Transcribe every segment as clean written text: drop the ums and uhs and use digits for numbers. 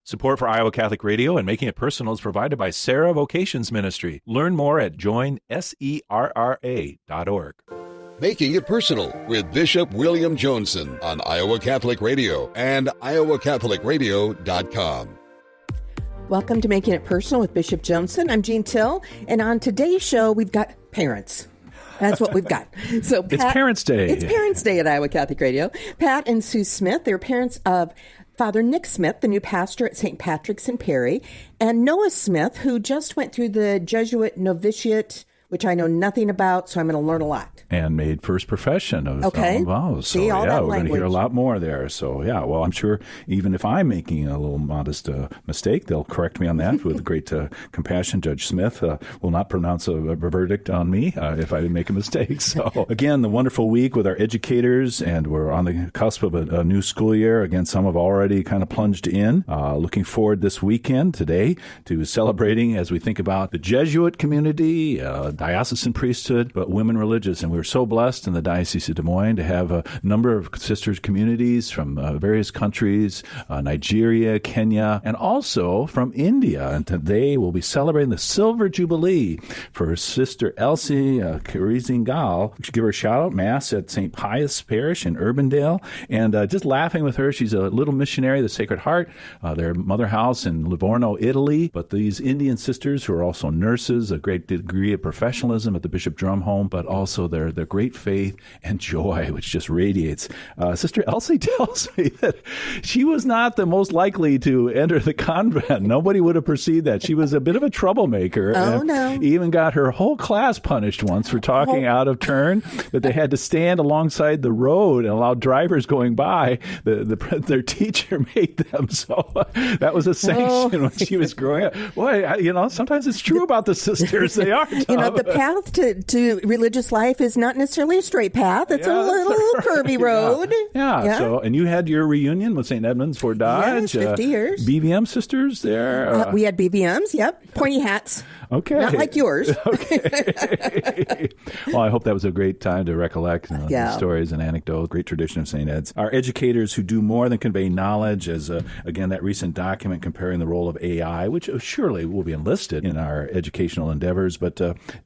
Support for Iowa Catholic Radio and Making It Personal is provided by Sarah Vocations Ministry. Learn more at joinserra.org. Making It Personal with Bishop William Johnson on Iowa Catholic Radio and iowacatholicradio.com. Welcome to Making It Personal with Bishop Johnson. I'm Jean Till, and on today's show, we've got parents. That's what we've got. So It's Parents' Day. It's Parents' Day at Iowa Catholic Radio. Pat and Sue Smith, they're parents of Father Nick Smith, the new pastor at St. Patrick's in Perry, and Noah Smith, who just went through the Jesuit novitiate, which I know nothing about, so I'm going to learn a lot. And made first profession of vows. So, See, all that we're going to hear a language. lot more there. So, well, I'm sure even if I'm making a little modest mistake, they'll correct me on that with great compassion. Judge Smith will not pronounce a verdict on me if I make a mistake. So, again, the wonderful week with our educators, and we're on the cusp of a new school year. Again, some have already kind of plunged in. Looking forward this weekend, today, to celebrating as we think about the Jesuit community, diocesan priesthood, but women religious. And we're so blessed in the Diocese of Des Moines to have a number of sisters communities from various countries, Nigeria, Kenya, and also from India. And today we'll be celebrating the Silver Jubilee for Sister Elsie Kirizingal. We should give her a shout out. Mass at St. Pius Parish in Urbandale. And just laughing with her, she's a little missionary of the Sacred Heart, their mother house in Livorno, Italy. But these Indian sisters who are also nurses, a great degree of professionalism at the Bishop Drum Home, but also their great faith and joy, which just radiates. Sister Elsie tells me that she was not the most likely to enter the convent. Nobody would have perceived that. She was a bit of a troublemaker. Oh, no. Even got her whole class punished once for talking out of turn, that they had to stand alongside the road and allow drivers going by. Their teacher made them. So that was a sanction when she was growing up. Boy, sometimes it's true about the sisters. They are tough. The path to religious life is not necessarily a straight path. It's a little curvy road. Yeah. So, and you had your reunion with St. Edmunds Fort Dodge. Yes, 50 years. BVM sisters there. We had BVMs, yep. Pointy hats. Okay. Not like yours. Okay. Well, I hope that was a great time to recollect the stories and anecdotes. Great tradition of St. Ed's. Our educators who do more than convey knowledge, as again, that recent document comparing the role of AI, which surely will be enlisted in our educational endeavors, but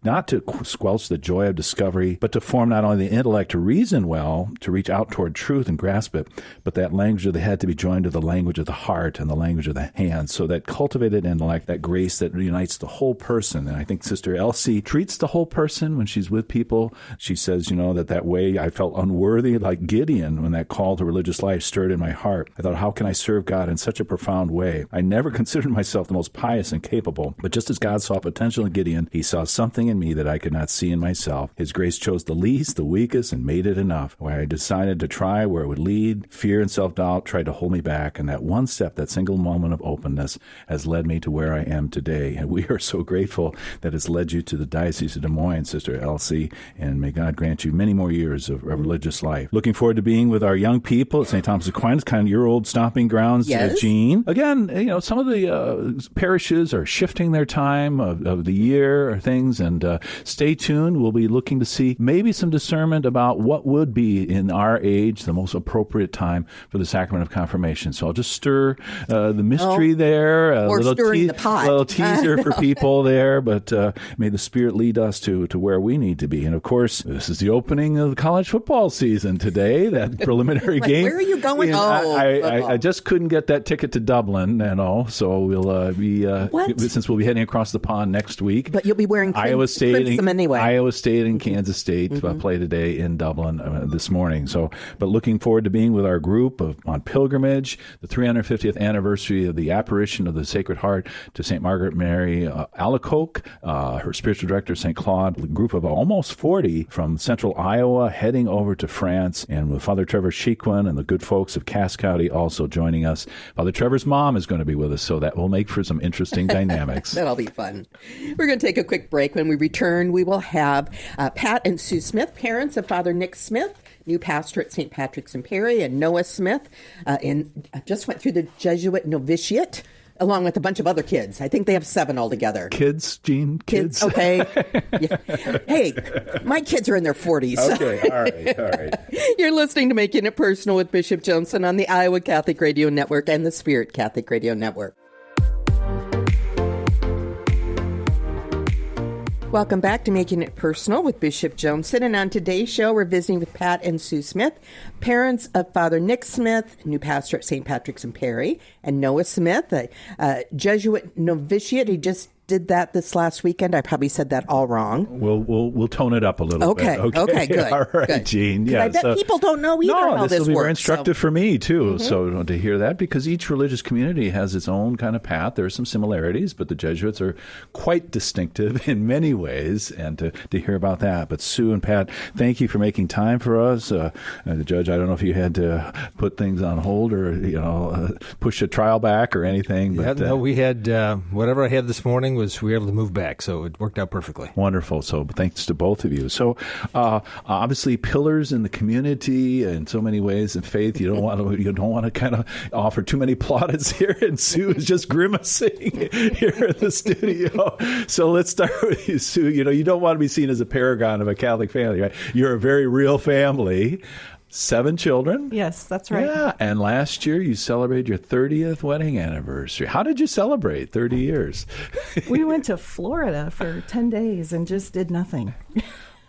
not to squelch the joy of discovery, but to form not only the intellect to reason well, to reach out toward truth and grasp it, but that language of the head to be joined to the language of the heart and the language of the hands. So that cultivated intellect, that grace that unites the whole person. And I think Sister Elsie treats the whole person when she's with people. She says, that way I felt unworthy, like Gideon, when that call to religious life stirred in my heart. I thought, how can I serve God in such a profound way? I never considered myself the most pious and capable, but just as God saw potential in Gideon, he saw something in me that I could not see in myself. His grace chose the least, the weakest, and made it enough. Where I decided to try where it would lead, fear and self-doubt tried to hold me back, and that one step, that single moment of openness, has led me to where I am today. And we are so grateful that it's led you to the Diocese of Des Moines, Sister Elsie, and may God grant you many more years of religious life. Looking forward to being with our young people at St. Thomas Aquinas, kind of your old stomping grounds, yes. Jean. Again, some of the parishes are shifting their time of the year or things, and stay tuned. We'll be looking to see maybe some discernment about what would be in our age the most appropriate time for the sacrament of confirmation. So I'll just stir the mystery there. Or stirring the pot. A little teaser for people there, but may the Spirit lead us to where we need to be. And of course, this is the opening of the college football season today, that preliminary game. Where are you going? I just couldn't get that ticket to Dublin, so we'll be, since we'll be heading across the pond next week. But you'll be wearing Iowa State anyway. Iowa State and Kansas State play today in Dublin this morning. So, but looking forward to being with our group on pilgrimage, the 350th anniversary of the apparition of the Sacred Heart to St. Margaret Mary Alacoque, her spiritual director, St. Claude, a group of almost 40 from central Iowa heading over to France, and with Father Trevor Chiquin and the good folks of Cass County also joining us. Father Trevor's mom is going to be with us, so that will make for some interesting dynamics. That'll be fun. We're going to take a quick break. When we return, we will have Pat and Sue Smith, parents of Father Nick Smith, new pastor at St. Patrick's in Perry, and Noah Smith, just went through the Jesuit novitiate. along with a bunch of other kids. I think they have 7 altogether. Kids, Gene? Kids? Okay. Yeah. Hey, my kids are in their 40s. Okay, all right. You're listening to Making It Personal with Bishop Johnson on the Iowa Catholic Radio Network and the Spirit Catholic Radio Network. Welcome back to Making It Personal with Bishop Johnson. And on today's show, we're visiting with Pat and Sue Smith, parents of Father Nick Smith, new pastor at St. Patrick's in Perry, and Noah Smith, a Jesuit novitiate. He just did that this last weekend. I probably said that all wrong. We'll tone it up a little bit. Okay, good. All right, good. Gene. Yeah, I bet people don't know either how this will be works, very instructive for me, too, so to hear that, because each religious community has its own kind of path. There are some similarities, but the Jesuits are quite distinctive in many ways, and to hear about that. But Sue and Pat, thank you for making time for us. The Judge, I don't know if you had to put things on hold or, push a trial back or anything. But, no, we had whatever I had this morning we were able to move back, so it worked out perfectly. Wonderful. So thanks to both of you. So obviously pillars in the community in so many ways in faith. You don't want to kind of offer too many plaudits here, and Sue is just grimacing here in the studio. So let's start with you, Sue. You don't want to be seen as a paragon of a Catholic family, right? You're a very real family. 7 children? Yes, that's right. Yeah, and last year you celebrated your 30th wedding anniversary. How did you celebrate 30 years? We went to Florida for 10 days and just did nothing.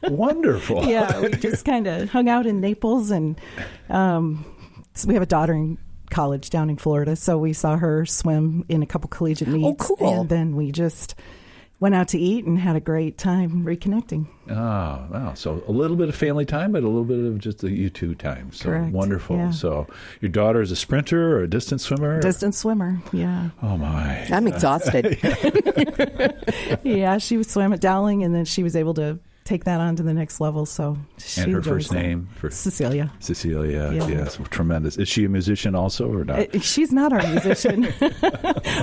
Wonderful. Yeah, we just kind of hung out in Naples, and so we have a daughter in college down in Florida, so we saw her swim in a couple collegiate meets. Oh, cool. And then we just went out to eat and had a great time reconnecting. Oh, wow. So a little bit of family time, but a little bit of just you two time. So correct. Wonderful. Yeah. So your daughter is a sprinter or a distance swimmer? Distance swimmer, yeah. Oh, my. I'm exhausted. Yeah, she was swam at Dowling, and then she was able to take that on to the next level. So she and her enjoys first that. name? Cecilia. Cecilia, Yeah. yes. Tremendous. Is she a musician also or not? She's not our musician.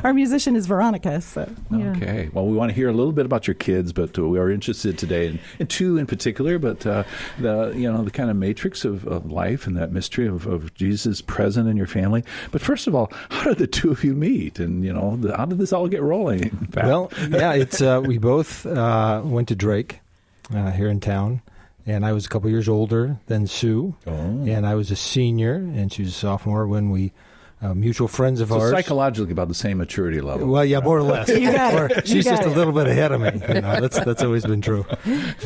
Our musician is Veronica. So, yeah. Okay. Well, we want to hear a little bit about your kids, but we are interested today in 2 in particular, but the kind of matrix of life and that mystery of Jesus present in your family. But first of all, how did the 2 of you meet? And, how did this all get rolling? Well, yeah, it's we both went to Drake here in town, and I was a couple years older than Sue, and I was a senior, and she was a sophomore when we mutual friends of ours. Psychologically about the same maturity level. Well, yeah, more or less. You got it. She's just a little bit ahead of me. That's always been true.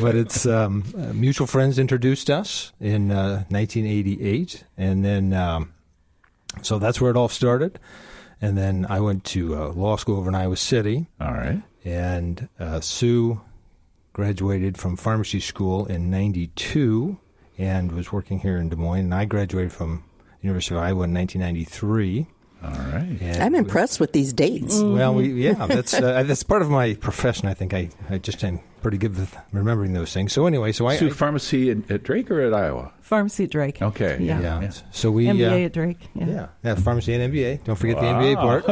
But it's mutual friends introduced us in 1988, and then so that's where it all started. And then I went to law school over in Iowa City. All right. And Sue graduated from pharmacy school in 92 and was working here in Des Moines. And I graduated from University of Iowa in 1993. All right. And I'm impressed with these dates. Well, that's part of my profession. I think I just am pretty good with remembering those things. So anyway, I pharmacy at Drake or at Iowa? Pharmacy at Drake. Okay. Yeah. So we MBA at Drake. Yeah. Pharmacy and MBA. Don't forget the MBA part.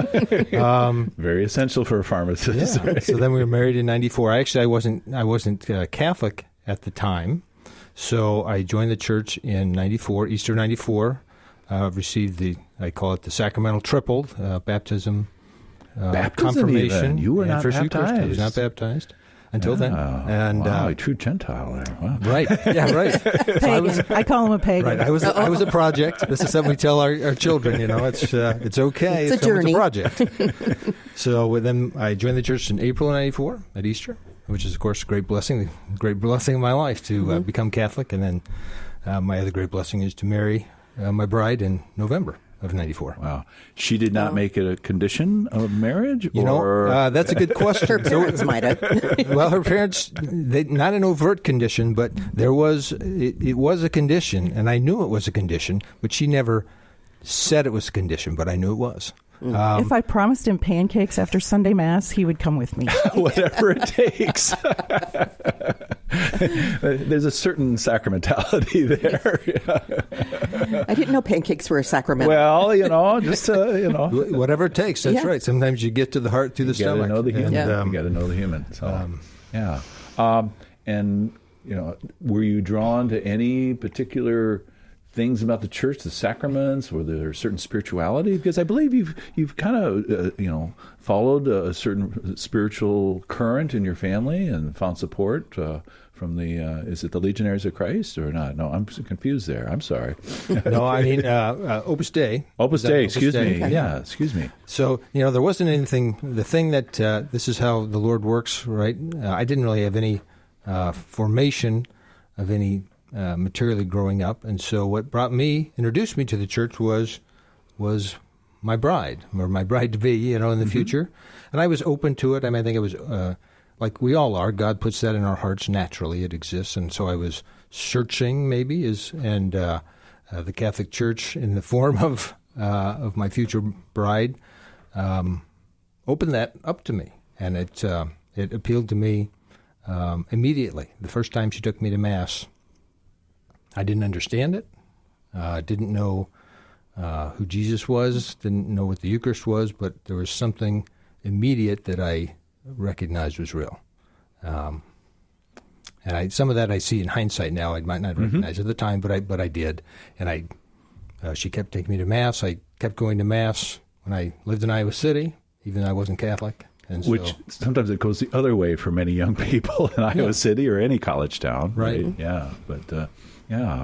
Very essential for a pharmacist. Yeah. Right? So then we were married in 94. I wasn't Catholic at the time, so I joined the church in 94, Easter 94. Received I call it the sacramental triple, baptism, confirmation. Even. You were not first baptized. I was not baptized until then. And a true Gentile there. Wow. Right. Yeah, right. Pagan. I call him a pagan. Right. I was a project. This is something we tell our children. It's okay. It's a journey. It's a project. So then I joined the church in April of 94 at Easter, which is of course a great blessing of my life to become Catholic, and then my other great blessing is to marry my bride in November of 94. Wow. She did not make it a condition of marriage? That's a good question. Her parents might have. Well, her parents, not an overt condition, but it was a condition, and I knew it was a condition, but she never said it was a condition, but I knew it was. If I promised him pancakes after Sunday Mass, he would come with me. Whatever it takes. There's a certain sacramentality there. I didn't know pancakes were a sacrament. Well, just whatever it takes. That's Yeah. right. Sometimes you get to the heart through the stomach. You got to know the human. Yeah. You got to know the human. So, and were you drawn to any particular things about the church, the sacraments, or there's certain spirituality? Because I believe you've kind of followed a certain spiritual current in your family and found support from the is it the Legionaries of Christ or not? No, I'm confused there. I'm sorry. No, I mean Opus Dei. Opus Dei. Excuse me. Okay. Yeah, excuse me. So there wasn't anything. The thing that this is how the Lord works, right? I didn't really have any formation of any materially growing up, and so what introduced me to the church was my bride, or my bride to be, in the future, and I was open to it. I mean, I think it was like we all are. God puts that in our hearts naturally; it exists, and so I was searching, maybe, the Catholic Church in the form of my future bride opened that up to me, and it appealed to me immediately. The first time she took me to Mass, I didn't understand it. Didn't know who Jesus was. Didn't know what the Eucharist was. But there was something immediate that I recognized was real. And some of that I see in hindsight now. I might not recognize at the time, but I did. And she kept taking me to Mass. I kept going to Mass when I lived in Iowa City, even though I wasn't Catholic. And which sometimes it goes the other way for many young people in Iowa City or any college town. Right. Yeah. But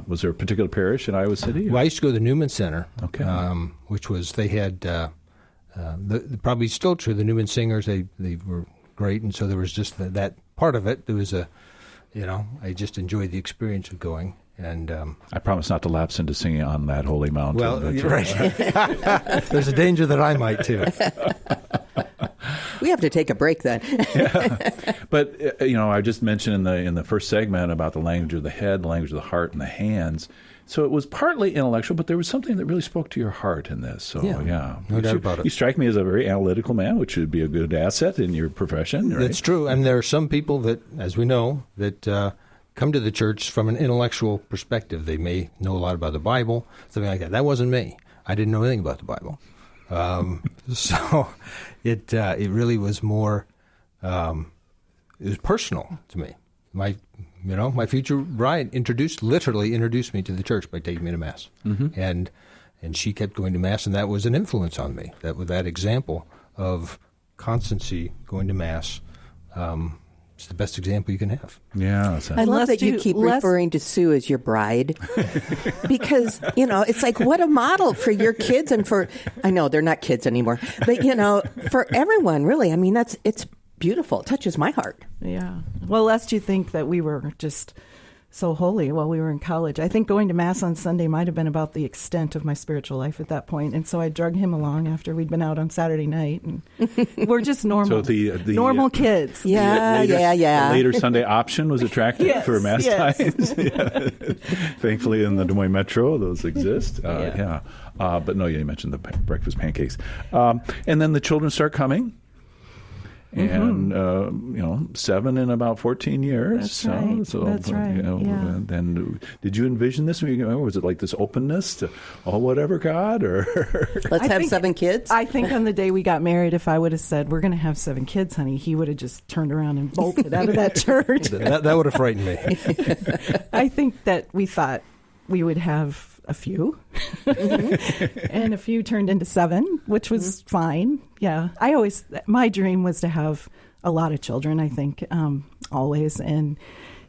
was there a particular parish in Iowa City? Well, I used to go to the Newman Center. Okay. Which was, they had probably still true. The Newman Singers, they were great, and so there was just that part of it. There was I just enjoyed the experience of going. And I promise not to lapse into singing On That Holy Mountain. Well, you're right. There's a danger that I might too. We have to take a break then. Yeah. But I just mentioned in the first segment about the language of the head, the language of the heart, and the hands. So it was partly intellectual, but there was something that really spoke to your heart in this. So no doubt about it. You strike me as a very analytical man, which would be a good asset in your profession. Right? That's true, and there are some people that, as we know, that come to the church from an intellectual perspective. They may know a lot about the Bible, something like that. That wasn't me. I didn't know anything about the Bible. So it really was more. It was personal to me. My future bride literally introduced me to the church by taking me to Mass, and she kept going to Mass, and that was an influence on me. That example of constancy going to Mass. It's the best example you can have. Yeah. I love that you keep referring to Sue as your bride because, it's like what a model for your kids and I know they're not kids anymore, but, for everyone, really. I mean, it's beautiful. It touches my heart. Yeah. Well, lest you think that we were just so holy while we were in college. I think going to Mass on Sunday might have been about the extent of my spiritual life at that point. And so I drug him along after we'd been out on Saturday night. And we're just normal, so the normal kids. Yeah. The later Sunday option was attractive for Mass times. Thankfully, in the Des Moines Metro, those exist. But no, you mentioned the breakfast pancakes. And then the children start coming. And 7 in about 14 years. That's right. That's right. Then did you envision this? Was it like this openness to whatever, God, or let's have 7 kids? I think on the day we got married, if I would have said we're going to have 7 kids, honey, he would have just turned around and bolted out of that church. That would have frightened me. I think that we thought we would have a few, and a few turned into 7, which was fine. Yeah, my dream was to have a lot of children. I think always, and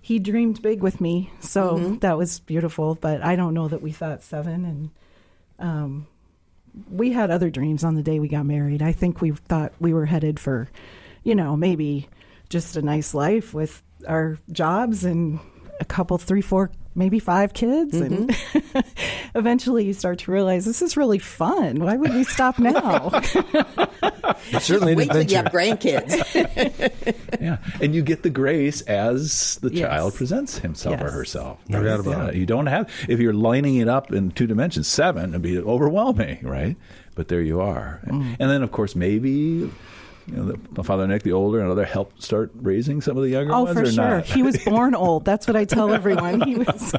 he dreamed big with me, so that was beautiful. But I don't know that we thought 7, and we had other dreams on the day we got married. I think we thought we were headed for, maybe just a nice life with our jobs and a couple, 3, 4, maybe 5 kids. And eventually you start to realize this is really fun. Why would we stop now? It's certainly an wait till adventure. you have grandkids. Yeah, and you get the grace as the child presents himself or herself. No doubt about it. You don't have, if you're lining it up in 2 dimensions, 7 it'd be overwhelming, right? But there you are. And then, of course, maybe Father Nick, the older, and other helped start raising some of the younger ones. Oh, for or sure. Not? He was born old. That's what I tell everyone. He was.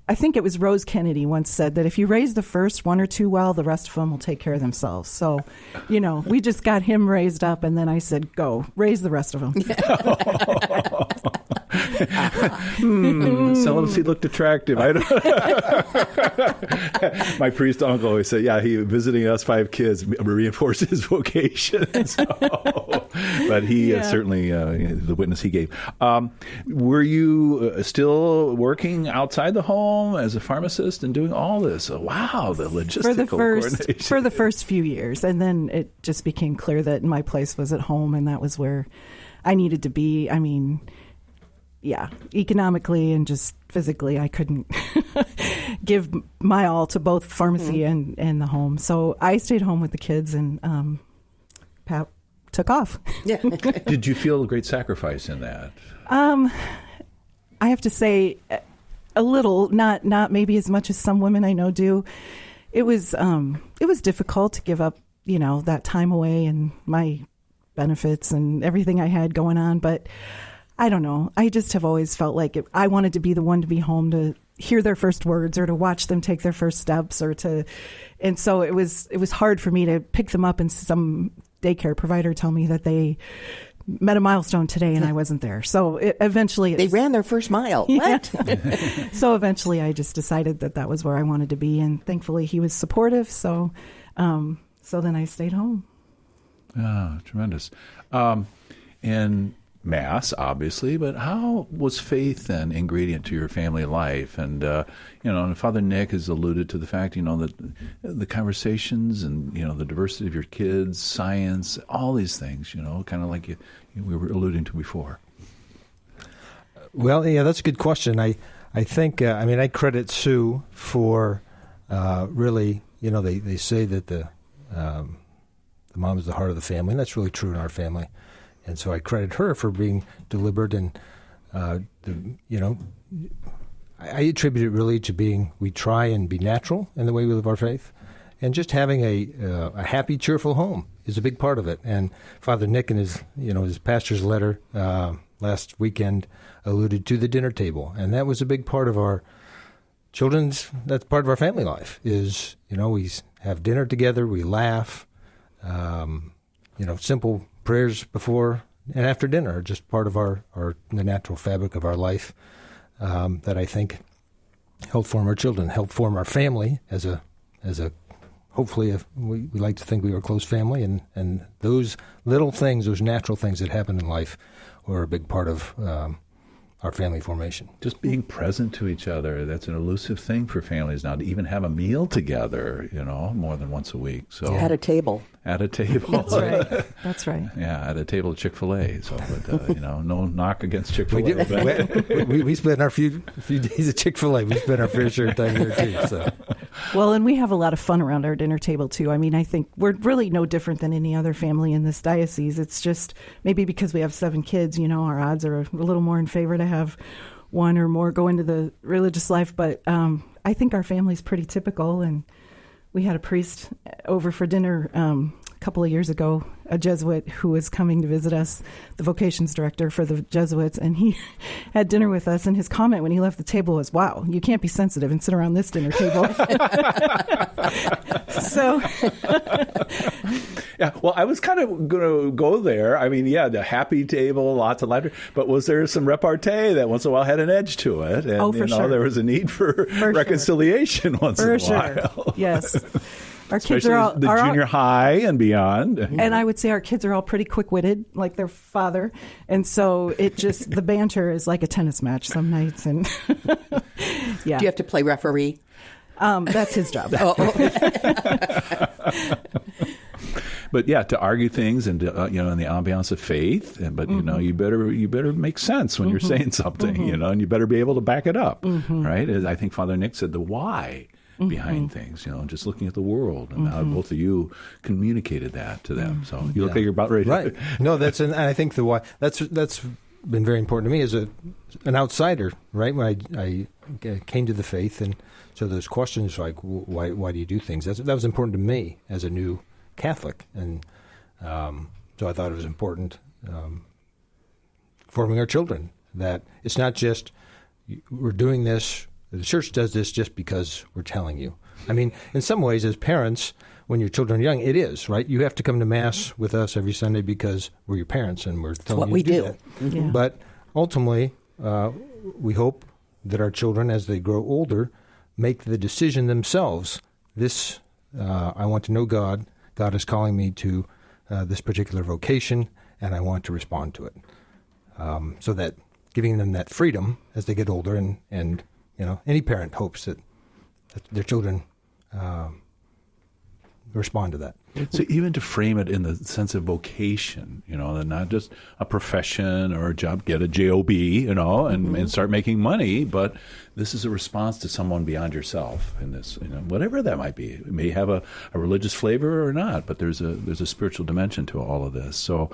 I think it was Rose Kennedy once said that if you raise the first 1 or 2 well, the rest of them will take care of themselves. So, we just got him raised up, and then I said, "Go raise the rest of them." Celibacy looked attractive. I don't. My priest uncle always said, "Yeah, he visiting us 5 kids reinforced his vocation." So, but he certainly the witness he gave. Were you still working outside the home as a pharmacist and doing all this? Wow, the logistical coordination. For the first few years, and then it just became clear that my place was at home, and that was where I needed to be. I mean, economically and just physically, I couldn't give my all to both pharmacy and the home. So I stayed home with the kids, and Pat took off. Yeah. Did you feel a great sacrifice in that? I have to say, a little, not maybe as much as some women I know do. It was difficult to give up, that time away and my benefits and everything I had going on, but I don't know. I just have always felt like I wanted to be the one to be home to hear their first words or to watch them take their first steps and so it was hard for me to pick them up and some daycare provider tell me that they met a milestone today and I wasn't there. So eventually they ran their first mile. Yeah. What? So eventually I just decided that was where I wanted to be, and thankfully he was supportive. So then I stayed home. Ah, tremendous. And Mass, obviously, but how was faith an ingredient to your family life? And, and Father Nick has alluded to the fact, that the conversations and, the diversity of your kids, science, all these things, kind of like we were alluding to before. Well, yeah, that's a good question. I think, I credit Sue for really, they say that the mom is the heart of the family, and that's really true in our family. And so I credit her for being deliberate and, I attribute it really to we try and be natural in the way we live our faith. And just having a happy, cheerful home is a big part of it. And Father Nick in his pastor's letter last weekend alluded to the dinner table. And that was a big part of our that's part of our family life is, we have dinner together, we laugh, simple prayers before and after dinner are just part of the natural fabric of our life that I think help form our children, help form our family as a hopefully we like to think we were a close family, and those little things, those natural things that happen in life were a big part of our family formation. Just being present to each other, that's an elusive thing for families now, to even have a meal together, more than once a week. So at a table. At a table. That's right. That's right. Yeah, at a table at Chick-fil-A. So, but, no knock against Chick-fil-A. We spent our few days at Chick-fil-A. We spent our fair share of time there, too. So. Well, and we have a lot of fun around our dinner table, too. I think we're really no different than any other family in this diocese. It's just maybe because we have 7 kids, our odds are a little more in favor to have one or more go into the religious life. But I think our family's pretty typical, and we had a priest over for dinner a couple of years ago, a Jesuit who was coming to visit us, the vocations director for the Jesuits, and he had dinner with us, and his comment when he left the table was, "Wow, you can't be sensitive and sit around this dinner table." So yeah, well, I was kind of going to go there. The happy table, lots of laughter, but was there some repartee that once in a while had an edge to it? And, for sure. There was a need for reconciliation once in a while. Yes. Our Especially kids are all the junior high and beyond. And I would say our kids are all pretty quick-witted, like their father. And so the banter is like a tennis match some nights. And yeah. Do you have to play referee? That's his job. But yeah, to argue things and in the ambiance of faith, but you better make sense when you're saying something, and you better be able to back it up, right? As I think Father Nick said, the why behind things, just looking at the world, and how both of you communicated that to them. So you look like you're about ready. Right. No, and I think the why that's been very important to me as an outsider, right? When I came to the faith, and so those questions like why do you do things? That was important to me as a new Catholic, and so I thought it was important forming our children that it's not just we're doing this. The church does this just because we're telling you. In some ways, as parents, when your children are young, it is, right? You have to come to Mass with us every Sunday because we're your parents and we're telling you to do that. Yeah. But ultimately, we hope that our children, as they grow older, make the decision themselves. This, I want to know God. God is calling me to this particular vocation, and I want to respond to it. So that giving them that freedom as they get older, and any parent hopes that their children respond to that. So even to frame it in the sense of vocation, and not just a profession or a job, get a job, and start making money, but this is a response to someone beyond yourself in this, whatever that might be. It may have a religious flavor or not, but there's a spiritual dimension to all of this. So,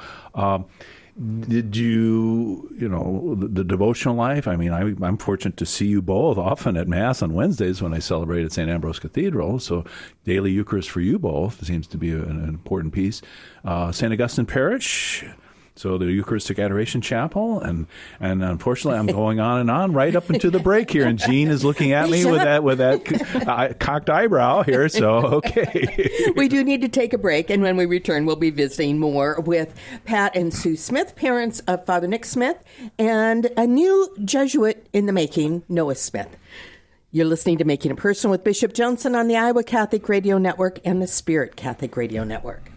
did you, the devotional life? I mean, I'm fortunate to see you both often at Mass on Wednesdays when I celebrate at St. Ambrose Cathedral. So daily Eucharist for you both seems to be an important piece. St. Augustine Parish, so the Eucharistic Adoration Chapel, and unfortunately I'm going on and on right up into the break here, and Jean is looking at me with that cocked eyebrow here. So okay, we do need to take a break, and when we return, we'll be visiting more with Pat and Sue Smith, parents of Father Nick Smith, and a new Jesuit in the making, Noah Smith. You're listening to Making It Personal with Bishop Johnson on the Iowa Catholic Radio Network and the Spirit Catholic Radio Network.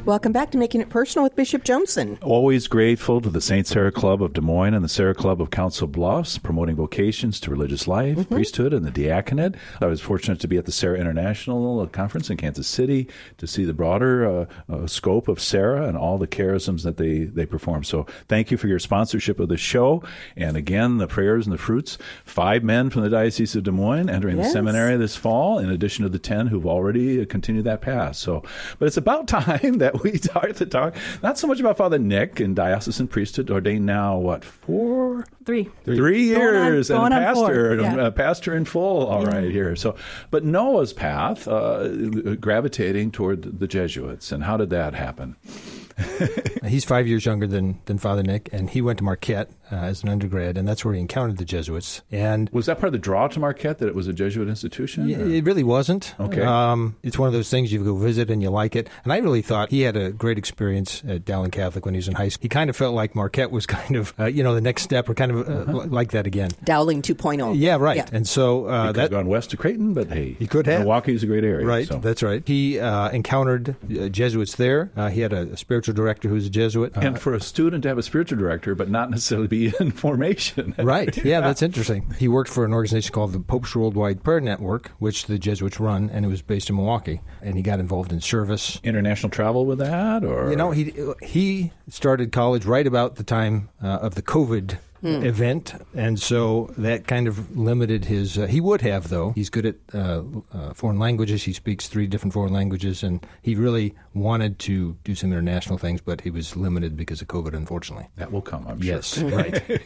Welcome back to Making It Personal with Bishop Johnson. Always grateful to the St. Sarah Club of Des Moines and the Sarah Club of Council Bluffs, promoting vocations to religious life, priesthood, and the diaconate. I was fortunate to be at the Sarah International Conference in Kansas City to see the broader scope of Sarah and all the charisms that they perform. So thank you for your sponsorship of the show. And again, the prayers and the fruits. 5 men from the Diocese of Des Moines entering the seminary this fall, in addition to the 10 who've already continued that path. So, but it's about time that we start to talk not so much about Father Nick in diocesan priesthood, ordained now, 3 years, and a pastor in full. All right, here. So, but Noah's path, gravitating toward the Jesuits, and how did that happen? He's 5 years younger than Father Nick, and he went to Marquette as an undergrad, and that's where he encountered the Jesuits. And was that part of the draw to Marquette, that it was a Jesuit institution? It really wasn't. Okay. It's one of those things you go visit and you like it. And I really thought he had a great experience at Dowling Catholic when he was in high school. He kind of felt like Marquette was kind of, the next step, or kind of like that again. Dowling 2.0. Yeah, right. Yeah. And so he could have gone west to Creighton, but hey, he could have. Milwaukee's a great area. Right, so. That's right. He encountered Jesuits there. He had a spiritual director who was a Jesuit. And for a student to have a spiritual director, but not necessarily be in formation. Right. Yeah, that's interesting. He worked for an organization called the Pope's Worldwide Prayer Network, which the Jesuits run, and it was based in Milwaukee. And he got involved in service. International travel with that? Or he started college right about the time of the COVID event, and so that kind of limited his he would have, though. He's good at foreign languages. He speaks 3 different foreign languages, and he really wanted to do some international things, but he was limited because of COVID, unfortunately. That will come, I'm yes, sure. Right.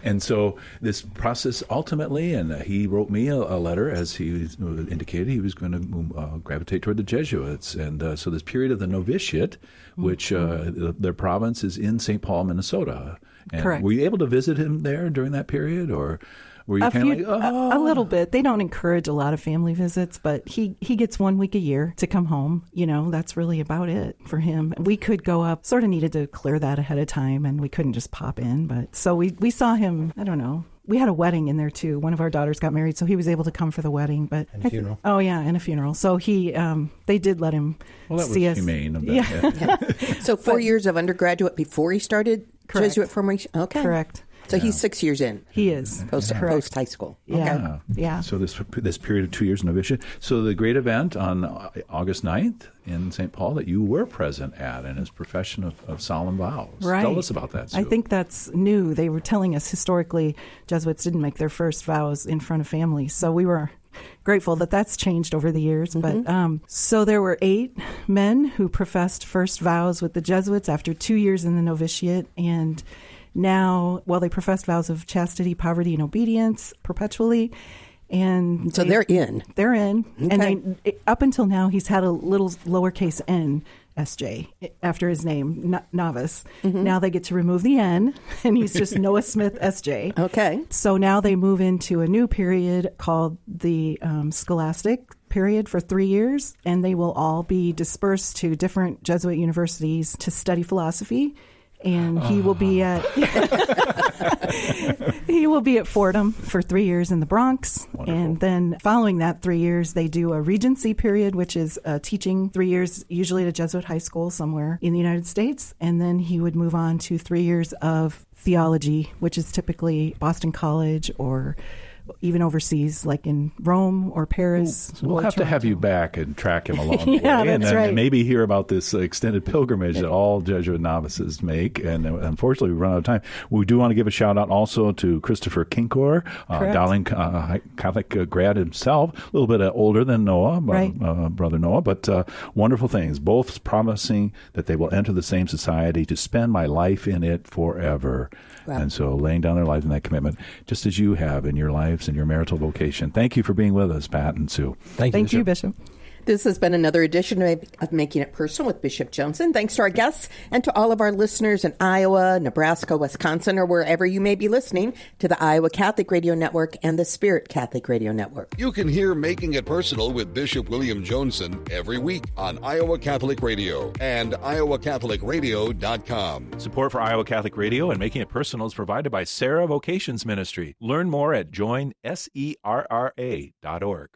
And so this process ultimately, and he wrote me a letter, as he indicated he was going to gravitate toward the Jesuits. And so this period of the novitiate, which their province is in St. Paul, Minnesota. And correct. Were you able to visit him there during that period, or were you kind of like, a little bit? They don't encourage a lot of family visits, but he gets 1 week a year to come home. That's really about it for him. We could go up, sort of needed to clear that ahead of time, and we couldn't just pop in. But so we saw him, I don't know. We had a wedding in there, too. One of our daughters got married, so he was able to come for the wedding. But and a funeral. And a funeral. So they did let him see us. Humane of that. Yeah. So 4 years of undergraduate before he started correct. Jesuit formation? Okay. Correct. So he's 6 years in. He is. Post high school. Yeah. Okay. Yeah. So this period of 2 years novitiate. So the great event on August 9th in St. Paul that you were present at, in his profession of solemn vows. Right. Tell us about that, Sue. I think that's new. They were telling us historically Jesuits didn't make their first vows in front of families. So we were grateful that that's changed over the years. Mm-hmm. But so there were 8 men who professed first vows with the Jesuits after 2 years in the novitiate. And now, they professed vows of chastity, poverty, and obedience perpetually. And so they're in. They're in. Okay. And up until now, he's had a little lowercase n, SJ, after his name, novice. Mm-hmm. Now they get to remove the N, and he's just Noah Smith, SJ. Okay. So now they move into a new period called the scholastic period for 3 years, and they will all be dispersed to different Jesuit universities to study philosophy. And he will be at Fordham for 3 years in the Bronx. Wonderful. And then following that 3 years, they do a Regency period, which is teaching 3 years, usually at a Jesuit high school somewhere in the United States. And then he would move on to 3 years of theology, which is typically Boston College or even overseas, like in Rome or Paris. We'll have to have you back and track him along the way. Yeah, and that's right. maybe hear about this extended pilgrimage that all Jesuit novices make. And unfortunately, we run out of time. We do want to give a shout out also to Christopher Kinkor, Dowling Catholic grad himself, a little bit older than Noah, right. Brother Noah, but wonderful things, both promising that they will enter the same society to spend my life in it forever. Wow. And so laying down their lives in that commitment, just as you have in your lives and your marital vocation. Thank you for being with us, Pat and Sue. Thank you, Bishop. This has been another edition of Making It Personal with Bishop Johnson. Thanks to our guests and to all of our listeners in Iowa, Nebraska, Wisconsin, or wherever you may be listening to the Iowa Catholic Radio Network and the Spirit Catholic Radio Network. You can hear Making It Personal with Bishop William Johnson every week on Iowa Catholic Radio and iowacatholicradio.com. Support for Iowa Catholic Radio and Making It Personal is provided by Sarah Vocations Ministry. Learn more at joinserra.org.